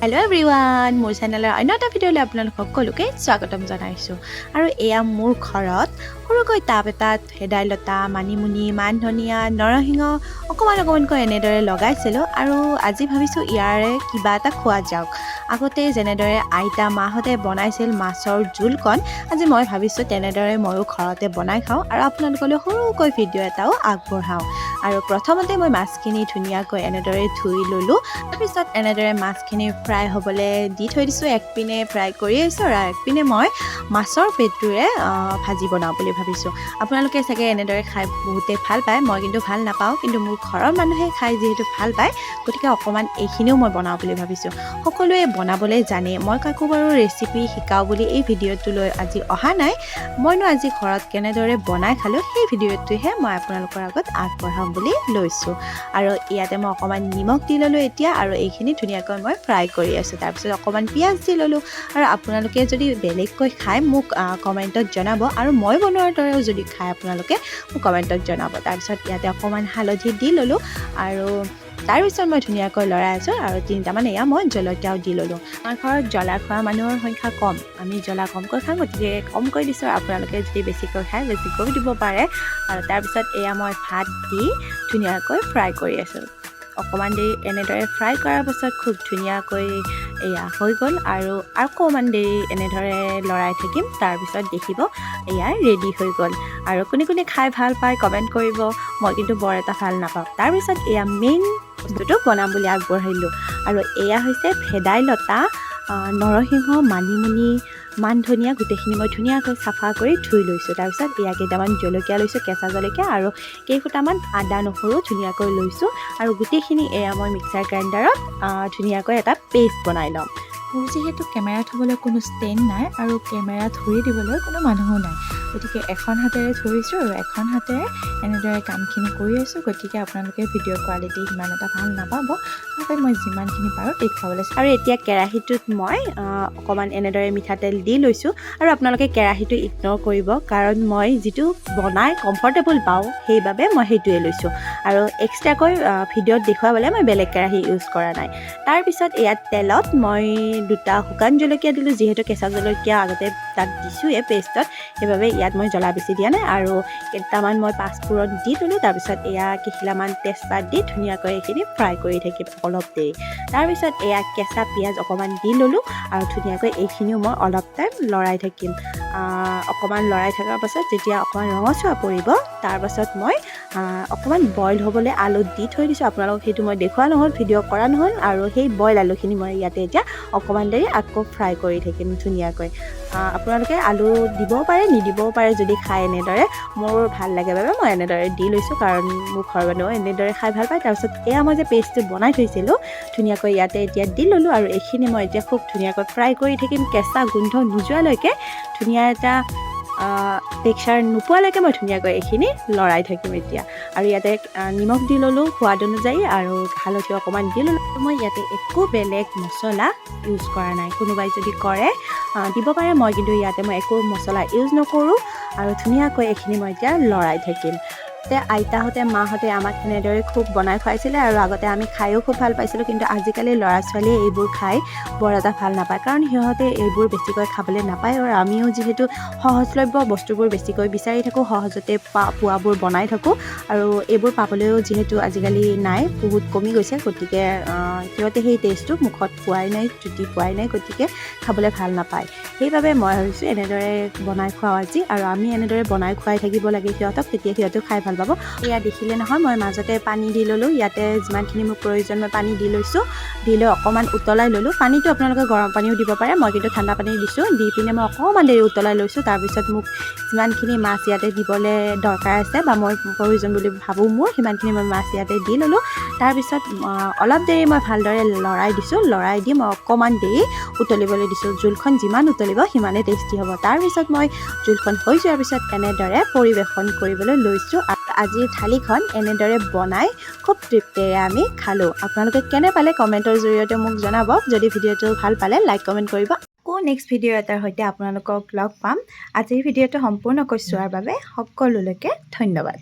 Hello everyone, মোৰ চেনেলৰ অন্য এটা ভিডিঅ'লৈ আপোনালোক সকলোকে স্বাগতম জনাইছোঁ। আৰু এয়া মোৰ ঘৰত সৰুকৈ টাব এটাত ভেদাইলতা, মানিমুনি, মান ধনিয়া, নৰসিংহ অকণমানকৈ এনেদৰে লগাইছিলোঁ আৰু আজি ভাবিছোঁ ইয়াৰে কিবা এটা খোৱা যাওক। আগতে যেনেদৰে আইতা মাহঁতে বনাইছিল মাছৰ জোলকণ, আজি মই ভাবিছোঁ তেনেদৰে ময়ো ঘৰতে বনাই খাওঁ আৰু আপোনালোকলৈ সৰুকৈ ভিডিঅ' এটাও আগবঢ়াওঁ। আৰু প্ৰথমতে মই মাছখিনি ধুনীয়াকৈ এনেদৰে ধুই ল'লোঁ। তাৰপিছত এনেদৰে মাছখিনি ফ্ৰাই হ'বলৈ দি থৈ দিছোঁ। একপিনে ফ্ৰাই কৰি আহিছোঁ আৰু একপিনে মই মাছৰ পেটোৰে ভাজি বনাওঁ বুলি ভাবিছোঁ। আপোনালোকে চাগে এনেদৰে খাই বহুতে ভাল পায়, মই কিন্তু ভাল নাপাওঁ, কিন্তু মোৰ ঘৰৰ মানুহে খাই যিহেতু ভাল পায় গতিকে অকণমান এইখিনিও মই বনাওঁ বুলি ভাবিছোঁ। সকলোৱে বনাবলৈ জানে, মই কাকো বাৰু ৰেচিপি শিকাওঁ বুলি এই ভিডিঅ'টোলৈ আজি অহা নাই। মইনো আজি ঘৰত কেনেদৰে বনাই খালোঁ সেই ভিডিঅ'টোহে মই আপোনালোকৰ আগত আগবঢ়াম বুলি লৈছোঁ। আৰু ইয়াতে মই অকণমান নিমখ দি ল'লোঁ এতিয়া, আৰু এইখিনি ধুনীয়াকৈ মই ফ্ৰাই কৰি আছোঁ। তাৰপিছত অকণমান পিঁয়াজ দি ল'লোঁ। আৰু আপোনালোকে যদি বেলেগকৈ খায় মোক কমেণ্টত জনাব, আৰু মই বনোৱাৰ দৰেও যদি খায় আপোনালোকে মোক কমেণ্টত জনাব। তাৰপিছত ইয়াতে অকণমান হালধি দি ল'লোঁ আৰু তাৰপিছত মই ধুনীয়াকৈ লৰাই আছোঁ আৰু 3টামান এয়া মই জলকীয়াও দি ল'লোঁ। আমাৰ ঘৰত জ্বলা খোৱা মানুহৰ সংখ্যা কম, আমি জ্বলা কমকৈ খাওঁ গতিকে কমকৈ দিছোঁ। আপোনালোকে যদি বেছিকৈ খায় বেছিকৈ দিব পাৰে। আৰু তাৰপিছত এয়া মই ভাত দি ধুনীয়াকৈ ফ্ৰাই কৰি আছোঁ। অকণমান দেৰি এনেদৰে ফ্ৰাই কৰাৰ পাছত খুব ধুনীয়াকৈ এয়া হৈ গ'ল আৰু অকণমান দেৰি এনেদৰে লৰাই থাকিম। তাৰপিছত দেখিব এয়া ৰেডি হৈ গ'ল। আৰু কোনে কোনে খাই ভাল পায় কমেণ্ট কৰিব, মই কিন্তু বৰ এটা ভাল নাপাওঁ। তাৰপিছত এয়া মেইন বস্তুটো বনাম বুলি আগবঢ়াইলোঁ। আৰু এয়া হৈছে ভেদাইলতা, নৰসিংহ, মানিমুনি, মান ধনিয়া গোটেইখিনি মই ধুনীয়াকৈ চাফা কৰি ধুই লৈছোঁ। তাৰপিছত এয়া কেইটামান জলকীয়া লৈছোঁ, কেঁচা জলকীয়া, আৰু কেইফুটামান আদা নহৰু ধুনীয়াকৈ লৈছোঁ। আৰু গোটেইখিনি এয়া মই মিক্সাৰ গ্ৰাইণ্ডাৰত ধুনীয়াকৈ এটা পেষ্ট বনাই ল'ম। মোৰ যিহেতু কেমেৰাত থ'বলৈ কোনো ষ্টেণ্ড নাই আৰু কেমেৰা ধৰি দিবলৈ কোনো মানুহো নাই, গতিকে এখন হাতেৰে ধৰিছোঁ আৰু এখন হাতেৰে এনেদৰে কামখিনি কৰি আছোঁ। গতিকে আপোনালোকে ভিডিঅ' কোৱালিটি সিমান এটা ভাল নাপাব, তথাপি মই যিমানখিনি পাৰোঁ দেখুৱাবলৈ চাওঁ। আৰু এতিয়া কেৰাহীটোত মই অকণমান এনেদৰে মিঠাতেল দি লৈছোঁ। আৰু আপোনালোকে কেৰাহীটো ইগন'ৰ কৰিব, কাৰণ মই যিটো বনাই কমফৰ্টেবল পাওঁ সেইবাবে মই সেইটোৱে লৈছোঁ। আৰু এক্সট্ৰাকৈ ভিডিঅ'ত দেখুৱাবলৈ মই বেলেগ কেৰাহী ইউজ কৰা নাই। তাৰপিছত ইয়াত তেলত মই 2টা শুকান জলকীয়া দিলোঁ, যিহেতু কেঁচা জলকীয়া আগতে তাত দিছোঁৱে পেষ্টত, সেইবাবে ইয়াত মই জ্বলা বেছি দিয়া নাই। আৰু কেইটামান মই পাঁচফোৰণ দি দিলোঁ। তাৰপিছত এয়া কেইখিলামান তেজপাত দি ধুনীয়াকৈ এইখিনি ফ্ৰাই কৰি থাকিম অলপ দেৰি। তাৰপিছত এয়া কেঁচা পিঁয়াজ অকণমান দি ল'লোঁ আৰু ধুনীয়াকৈ এইখিনিও মই অলপ টাইম লৰাই থাকিম। অকণমান লৰাই থকাৰ পাছত যেতিয়া অকণমান ৰঙচুৱা পৰিব, তাৰপাছত মই অকণমান বইল হ'বলৈ আলু দি থৈ দিছোঁ। আপোনালোকক সেইটো মই দেখুওৱা নহ'ল, ভিডিঅ' কৰা নহ'ল। আৰু সেই বইল আলুখিনি মই ইয়াতে এতিয়া অকণমান দেৰি আকৌ ফ্ৰাই কৰি থাকিম ধুনীয়াকৈ। আপোনালোকে আলু দিবও পাৰে নিদিবও পাৰে যদি খায় এনেদৰে। মোৰ ভাল লাগে বাবে মই এনেদৰে দি লৈছোঁ, কাৰণ মোৰ ঘৰৰ মানুহেও এনেদৰে খাই ভাল পায়। তাৰপিছত এয়া মই যে পেষ্টটো বনাই থৈছিলোঁ ধুনীয়াকৈ ইয়াতে এতিয়া দি ল'লোঁ। আৰু এইখিনি মই এতিয়া খুব ধুনীয়াকৈ ফ্ৰাই কৰি থাকিম, কেঁচা গোন্ধ নোযোৱালৈকে, ধুনীয়া এটা টেক্সাৰ নোপোৱালৈকে মই ধুনীয়াকৈ এইখিনি লৰাই থাকিম এতিয়া। আৰু ইয়াতে নিমখ দি ল'লোঁ সোৱাদ অনুযায়ী, আৰু হালধি অকণমান দি ল'লোঁ। মই ইয়াতে একো বেলেগ মছলা ইউজ কৰা নাই, কোনোবাই যদি কৰে দিব পাৰে, মই কিন্তু ইয়াতে মই একো মছলা ইউজ নকৰোঁ। আৰু ধুনীয়াকৈ এইখিনি মই এতিয়া লৰাই থাকিম। আইতাহঁতে মাহঁতে আমাক এনেদৰে খুব বনাই খুৱাইছিলে, আৰু আগতে আমি খায়ো খুব ভাল পাইছিলোঁ। কিন্তু আজিকালি ল'ৰা ছোৱালীয়ে এইবোৰ খাই বৰ এটা ভাল নাপায়, কাৰণ সিহঁতে এইবোৰ বেছিকৈ খাবলৈ নাপায়। আৰু আমিও যিহেতু সহজলভ্য বস্তুবোৰ বেছিকৈ বিচাৰি থাকোঁ, সহজতে পোৱাবোৰ বনাই থাকোঁ, আৰু এইবোৰ পাবলৈও যিহেতু আজিকালি নাই, বহুত কমি গৈছে। গতিকে সিহঁতে সেই টেষ্টটো মুখত পোৱাই নাই, জুতি পোৱাই নাই, গতিকে খাবলৈ ভাল নাপায়। সেইবাবে মই ভাবিছোঁ এনেদৰে বনাই খুৱাওঁ আজি, আৰু আমি এনেদৰে বনাই খুৱাই থাকিব লাগে সিহঁতক, তেতিয়া সিহঁতেও খাই ভাল পাব। এয়া দেখিলে নহয়, মই মাজতে পানী দি ল'লোঁ। ইয়াতে যিমানখিনি মোৰ প্ৰয়োজন মই পানী দি লৈছোঁ, দি লৈ অকণমান উতলাই ল'লোঁ। পানীটো আপোনালোকে গৰম পানীও দিব পাৰে, মই কিন্তু ঠাণ্ডা পানী দিছোঁ। দি পিনে মই অকণমান দেৰি উতলাই লৈছোঁ। তাৰপিছত মোক যিমানখিনি মাছ ইয়াতে দিবলৈ দৰকাৰ আছে বা মই প্ৰয়োজন বুলি ভাবোঁ মোৰ, সিমানখিনি মই মাছ ইয়াতে দি ল'লোঁ। তাৰপিছত অলপ দেৰি মই ভালদৰে লৰাই দিছোঁ। লৰাই দি মই অকণমান দেৰি উতলিবলৈ দিছোঁ। জোলখন যিমান উতলিব সিমানেই টেষ্টি হ'ব। তাৰপিছত মই জোলখন হৈ যোৱাৰ পিছত এনেদৰে পৰিৱেশন কৰিবলৈ লৈছোঁ। আজিৰ থালিখন এনেদৰে বনাই খুব তৃপ্তিৰে আমি খালোঁ। আপোনালোকে কেনে পালে কমেণ্টৰ জৰিয়তে মোক জনাব। যদি ভিডিঅ'টো ভাল পালে লাইক কমেণ্ট কৰিব। আকৌ নেক্সট ভিডিঅ' এটাৰ সৈতে আপোনালোকক লগ পাম। আজিৰ ভিডিঅ'টো সম্পূৰ্ণকৈ চোৱাৰ বাবে সকলোলৈকে ধন্যবাদ।